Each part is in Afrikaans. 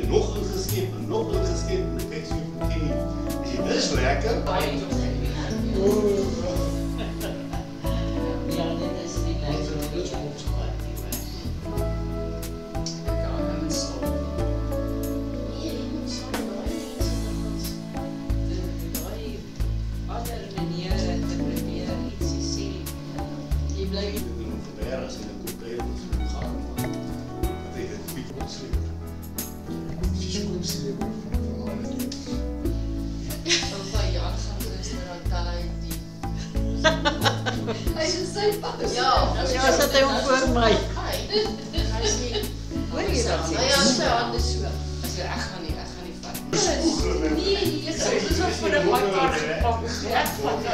Nog ingeskep en nog ingeskep en dan kyk so op die TV. Dis lekker. Ja, dit is nie lekker. Dit is ons gemaak. Ek kan hom stop. Nee, jy moet so daai mense Daai ander maniere te probeer ietsie sê. Jy bly Ek doen hom verder as in 'n koppie wat so gaan. Wat het dit bietjie opsleep. Fiskoen sleep van verhaal. van Jan gaan luister aan daai die. Hy is sy pa. Ja, sit hy hom voor my. Hy sê Hoor jy dat sê? hy het sy hande so. As jy ek gaan nie vat. Nee, jy sê dit is op vir 'n bakkaart gepak. Ek vat dan.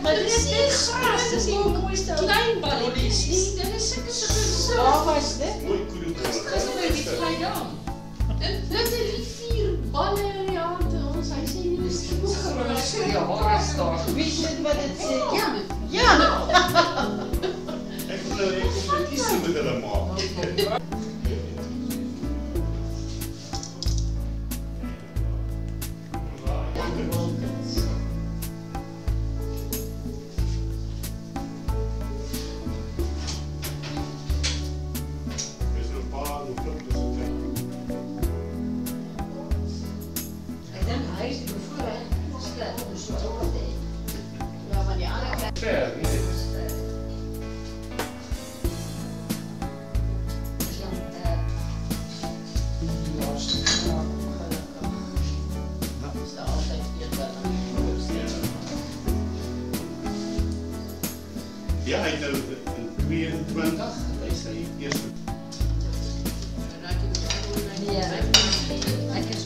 Maar dit is net gras, dis die mooiste klein balletjies. Dit is sulke Waar was dit? Mooi koelie. Dis nou die klein dam. Dit is die 4 balle in die hand. Ons hy sê nie dis Wie sê wat dit sê? Ja. Ek glo ek kom net iets met hulle maak. Is er 'n paar nog klop dus dit. Ek dink hy is bevoorreg. Dis so ook wat hy. Ja, maar die ander kant Ver, nie dit is. is dan is daar altyd een wat aan die voor staan. Ja, hy het nou in 22, hy sê eerste Nee, ek is